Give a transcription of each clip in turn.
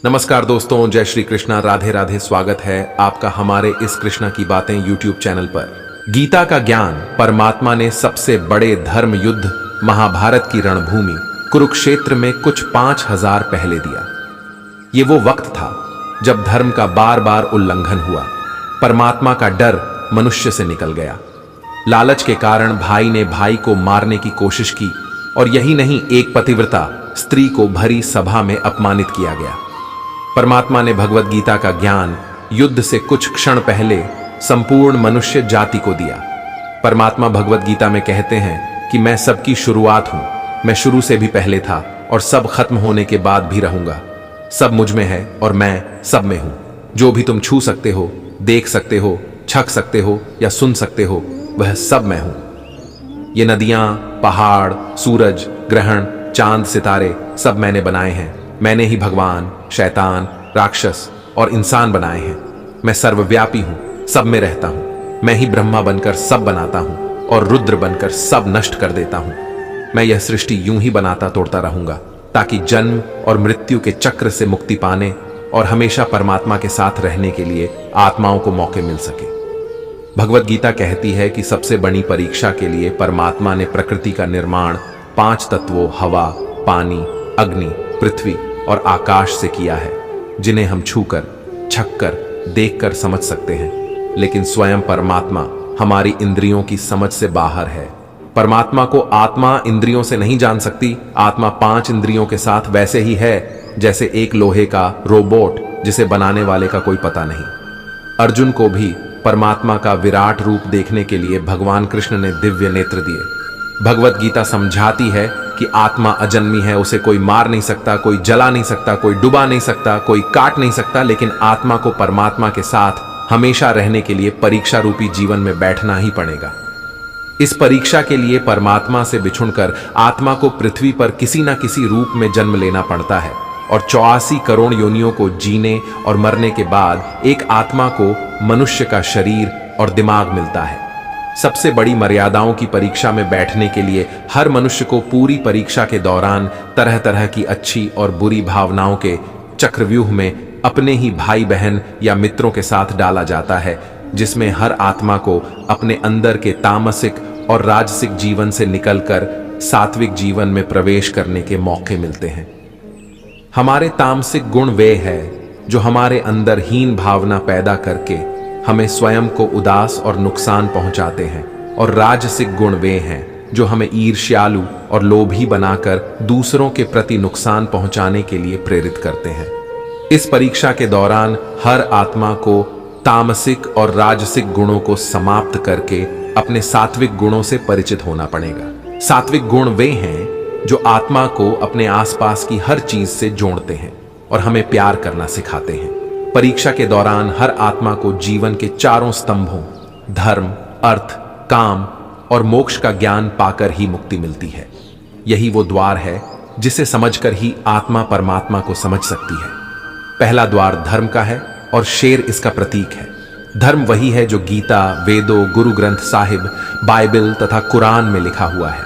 नमस्कार दोस्तों, जय श्री कृष्णा, राधे राधे। स्वागत है आपका हमारे इस कृष्णा की बातें यूट्यूब चैनल पर। गीता का ज्ञान परमात्मा ने सबसे बड़े धर्म युद्ध महाभारत की रणभूमि कुरुक्षेत्र में कुछ 5000 पहले दिया। ये वो वक्त था जब धर्म का बार बार उल्लंघन हुआ। परमात्मा का डर मनुष्य से निकल गया। लालच के कारण भाई ने भाई को मारने की कोशिश की और यही नहीं, एक पतिव्रता स्त्री को भरी सभा में अपमानित किया गया। परमात्मा ने भगवत गीता का ज्ञान युद्ध से कुछ क्षण पहले संपूर्ण मनुष्य जाति को दिया। परमात्मा भगवत गीता में कहते हैं कि मैं सबकी शुरुआत हूं, मैं शुरू से भी पहले था और सब खत्म होने के बाद भी रहूंगा। सब मुझ में है और मैं सब में हूं। जो भी तुम छू सकते हो, देख सकते हो, छक सकते हो या सुन सकते हो, वह सब मैं हूं। ये नदियां, पहाड़, सूरज, ग्रहण, चांद, सितारे सब मैंने बनाए हैं। मैंने ही भगवान, शैतान, राक्षस और इंसान बनाए हैं। मैं सर्वव्यापी हूं, सब में रहता हूं। मैं ही ब्रह्मा बनकर सब बनाता हूं और रुद्र बनकर सब नष्ट कर देता हूं। मैं यह सृष्टि यूं ही बनाता तोड़ता रहूंगा ताकि जन्म और मृत्यु के चक्र से मुक्ति पाने और हमेशा परमात्मा के साथ रहने के लिए आत्माओं को मौके मिल सके। भगवत गीता कहती है कि सबसे बड़ी परीक्षा के लिए परमात्मा ने प्रकृति का निर्माण 5 तत्वों हवा, पानी, अग्नि, पृथ्वी और आकाश से किया है, जिन्हें हम छूकर, छककर, देखकर समझ सकते हैं। लेकिन स्वयं परमात्मा हमारी इंद्रियों की समझ से बाहर है। परमात्मा को आत्मा इंद्रियों से नहीं जान सकती। आत्मा 5 इंद्रियों के साथ वैसे ही है जैसे एक लोहे का रोबोट जिसे बनाने वाले का कोई पता नहीं। अर्जुन को भी परमात्मा का विराट रूप देखने के लिए भगवान कृष्ण ने दिव्य नेत्र दिए। भगवत गीता समझाती है कि आत्मा अजन्मी है, उसे कोई मार नहीं सकता, कोई जला नहीं सकता, कोई डुबा नहीं सकता, कोई काट नहीं सकता। लेकिन आत्मा को परमात्मा के साथ हमेशा रहने के लिए परीक्षा रूपी जीवन में बैठना ही पड़ेगा। इस परीक्षा के लिए परमात्मा से बिछुड़कर आत्मा को पृथ्वी पर किसी न किसी रूप में जन्म लेना पड़ता है और 84 करोड़ योनियों को जीने और मरने के बाद एक आत्मा को मनुष्य का शरीर और दिमाग मिलता है। सबसे बड़ी मर्यादाओं की परीक्षा में बैठने के लिए हर मनुष्य को पूरी परीक्षा के दौरान तरह तरह की अच्छी और बुरी भावनाओं के चक्रव्यूह में अपने ही भाई बहन या मित्रों के साथ डाला जाता है, जिसमें हर आत्मा को अपने अंदर के तामसिक और राजसिक जीवन से निकलकर सात्विक जीवन में प्रवेश करने के मौके मिलते हैं। हमारे तामसिक गुण वे हैं जो हमारे अंदर हीन भावना पैदा करके हमें स्वयं को उदास और नुकसान पहुंचाते हैं, और राजसिक गुण वे हैं जो हमें ईर्ष्यालु और लोभी बनाकर दूसरों के प्रति नुकसान पहुंचाने के लिए प्रेरित करते हैं। इस परीक्षा के दौरान हर आत्मा को तामसिक और राजसिक गुणों को समाप्त करके अपने सात्विक गुणों से परिचित होना पड़ेगा। सात्विक गुण वे हैं जो आत्मा को अपने आसपास की हर चीज से जोड़ते हैं और हमें प्यार करना सिखाते हैं। परीक्षा के दौरान हर आत्मा को जीवन के 4 स्तंभों धर्म, अर्थ, काम और मोक्ष का ज्ञान पाकर ही मुक्ति मिलती है। यही वो द्वार है जिसे समझकर ही आत्मा परमात्मा को समझ सकती है। पहला द्वार धर्म का है और शेर इसका प्रतीक है। धर्म वही है जो गीता, वेदों, गुरु ग्रंथ साहिब, बाइबल तथा कुरान में लिखा हुआ है।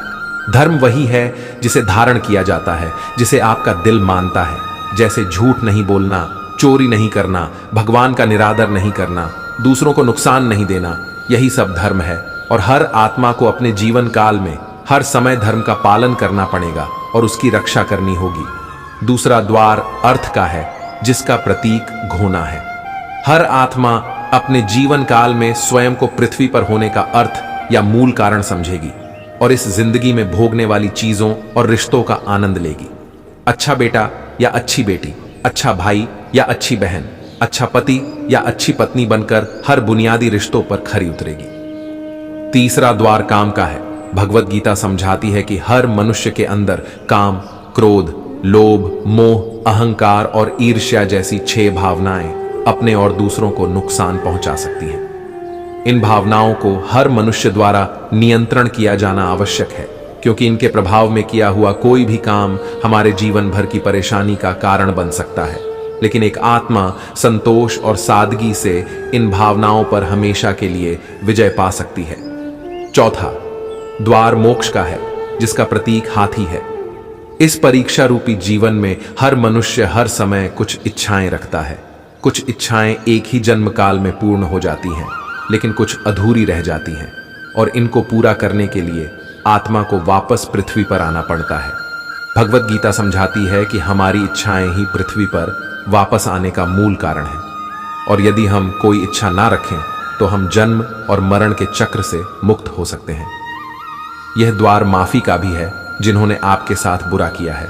धर्म वही है जिसे धारण किया जाता है, जिसे आपका दिल मानता है, जैसे झूठ नहीं बोलना, चोरी नहीं करना, भगवान का निरादर नहीं करना, दूसरों को नुकसान नहीं देना। यही सब धर्म है और हर आत्मा को अपने जीवन काल में हर समय धर्म का पालन करना पड़ेगा और उसकी रक्षा करनी होगी। दूसरा द्वार अर्थ का है, जिसका प्रतीक घोना है। हर आत्मा अपने जीवन काल में स्वयं को पृथ्वी पर होने का अर्थ या मूल कारण समझेगी और इस जिंदगी में भोगने वाली चीजों और रिश्तों का आनंद लेगी। अच्छा बेटा या अच्छी बेटी, अच्छा भाई या अच्छी बहन, अच्छा पति या अच्छी पत्नी बनकर हर बुनियादी रिश्तों पर खरी उतरेगी। तीसरा द्वार काम का है। भगवत गीता समझाती है कि हर मनुष्य के अंदर काम, क्रोध, लोभ, मोह, अहंकार और ईर्ष्या जैसी 6 भावनाएं अपने और दूसरों को नुकसान पहुंचा सकती हैं। इन भावनाओं को हर मनुष्य द्वारा नियंत्रण किया जाना आवश्यक है, क्योंकि इनके प्रभाव में किया हुआ कोई भी काम हमारे जीवन भर की परेशानी का कारण बन सकता है। लेकिन एक आत्मा संतोष और सादगी से इन भावनाओं पर हमेशा के लिए विजय पा सकती है। चौथा द्वार मोक्ष का है, जिसका प्रतीक हाथी है। इस परीक्षा रूपी जीवन में हर मनुष्य हर समय कुछ इच्छाएं रखता है। कुछ इच्छाएं एक ही जन्म काल में पूर्ण हो जाती हैं, लेकिन कुछ अधूरी रह जाती हैं और इनको पूरा करने के लिए आत्मा को वापस पृथ्वी पर आना पड़ता है। भगवत गीता समझाती है कि हमारी इच्छाएं ही पृथ्वी पर वापस आने का मूल कारण है, और यदि हम कोई इच्छा ना रखें तो हम जन्म और मरण के चक्र से मुक्त हो सकते हैं। यह द्वार माफी का भी है। जिन्होंने आपके साथ बुरा किया है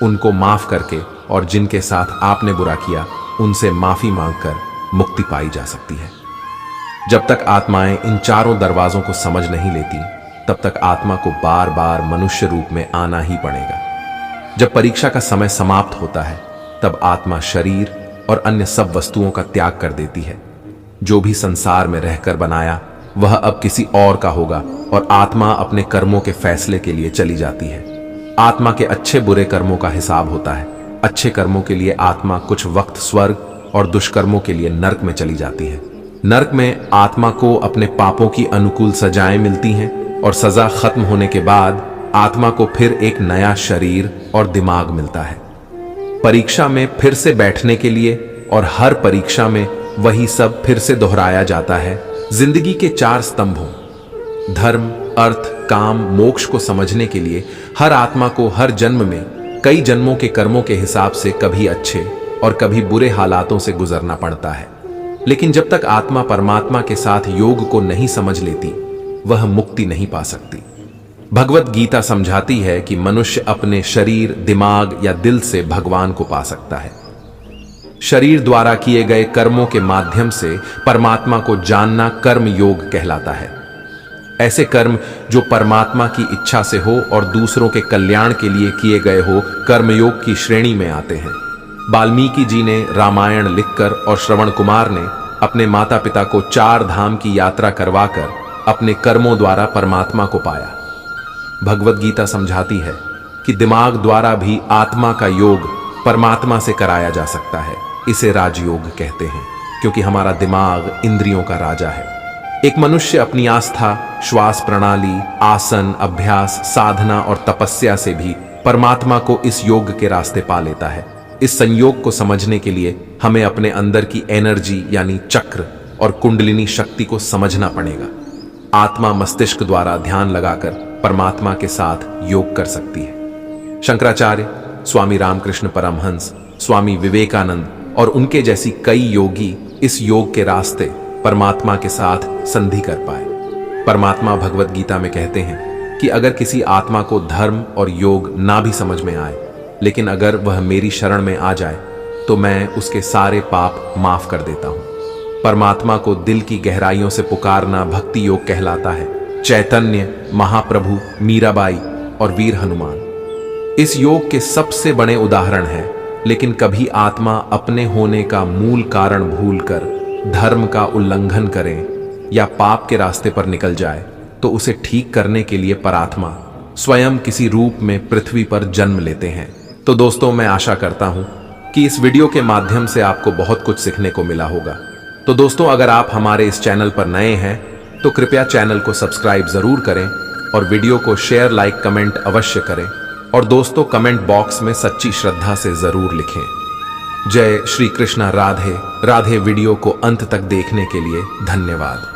उनको माफ करके और जिनके साथ आपने बुरा किया उनसे माफी मांगकर मुक्ति पाई जा सकती है। जब तक आत्माएं इन चारों दरवाजों को समझ नहीं लेती तब तक आत्मा को बार बार मनुष्य रूप में आना ही पड़ेगा। जब परीक्षा का समय समाप्त होता है तब आत्मा शरीर और अन्य सब वस्तुओं का त्याग कर देती है। जो भी संसार में रहकर बनाया वह अब किसी और का होगा और आत्मा अपने कर्मों के फैसले के लिए चली जाती है। आत्मा के अच्छे बुरे कर्मों का हिसाब होता है। अच्छे कर्मों के लिए आत्मा कुछ वक्त स्वर्ग और दुष्कर्मों के लिए नरक में चली जाती है। नरक में आत्मा को अपने पापों की अनुकूल सजाएं मिलती हैं और सजा खत्म होने के बाद आत्मा को फिर एक नया शरीर और दिमाग मिलता है। परीक्षा में फिर से बैठने के लिए और हर परीक्षा में वही सब फिर से दोहराया जाता है। जिंदगी के 4 स्तंभों धर्म, अर्थ, काम, मोक्ष को समझने के लिए हर आत्मा को हर जन्म में कई जन्मों के कर्मों के हिसाब से कभी अच्छे और कभी बुरे हालातों से गुजरना पड़ता है। लेकिन जब तक आत्मा परमात्मा के साथ योग को नहीं समझ लेती वह मुक्ति नहीं पा सकती। भगवत गीता समझाती है कि मनुष्य अपने शरीर, दिमाग या दिल से भगवान को पा सकता है। शरीर द्वारा किए गए कर्मों के माध्यम से परमात्मा को जानना कर्म योग कहलाता है। ऐसे कर्म जो परमात्मा की इच्छा से हो और दूसरों के कल्याण के लिए किए गए हो कर्मयोग की श्रेणी में आते हैं। वाल्मीकि जी ने रामायण लिखकर और श्रवण कुमार ने अपने माता पिता को 4 धाम की यात्रा करवाकर अपने कर्मों द्वारा परमात्मा को पाया। भगवत गीता समझाती है कि दिमाग द्वारा भी आत्मा का योग परमात्मा से कराया जा सकता है। इसे राजयोग कहते हैं क्योंकि हमारा दिमाग इंद्रियों का राजा है। एक मनुष्य अपनी आस्था, श्वास प्रणाली, आसन, अभ्यास, साधना और तपस्या से भी परमात्मा को इस योग के रास्ते पा लेता है। इस संयोग को समझने के लिए हमें अपने अंदर की एनर्जी यानी चक्र और कुंडलिनी शक्ति को समझना पड़ेगा। आत्मा मस्तिष्क द्वारा ध्यान लगाकर परमात्मा के साथ योग कर सकती है। शंकराचार्य, स्वामी रामकृष्ण परमहंस, स्वामी विवेकानंद और उनके जैसी कई योगी इस योग के रास्ते परमात्मा के साथ संधि कर पाए। परमात्मा भगवत गीता में कहते हैं कि अगर किसी आत्मा को धर्म और योग ना भी समझ में आए, लेकिन अगर वह मेरी शरण में आ जाए तो मैं उसके सारे पाप माफ कर देता हूं। परमात्मा को दिल की गहराइयों से पुकारना भक्ति योग कहलाता है। चैतन्य, महाप्रभु, मीराबाई और वीर हनुमान इस योग के सबसे बड़े उदाहरण हैं। लेकिन कभी आत्मा अपने होने का मूल कारण भूलकर धर्म का उल्लंघन करे या पाप के रास्ते पर निकल जाए तो उसे ठीक करने के लिए परात्मा स्वयं किसी रूप में पृथ्वी पर जन्म लेते हैं। तो दोस्तों, मैं आशा करता हूं कि इस वीडियो के माध्यम से आपको बहुत कुछ सीखने को मिला होगा। तो दोस्तों, अगर आप हमारे इस चैनल पर नए हैं तो कृपया चैनल को सब्सक्राइब जरूर करें और वीडियो को शेयर, लाइक, कमेंट अवश्य करें और दोस्तों कमेंट बॉक्स में सच्ची श्रद्धा से जरूर लिखें। जय श्री कृष्णा। राधे राधे। वीडियो को अंत तक देखने के लिए धन्यवाद।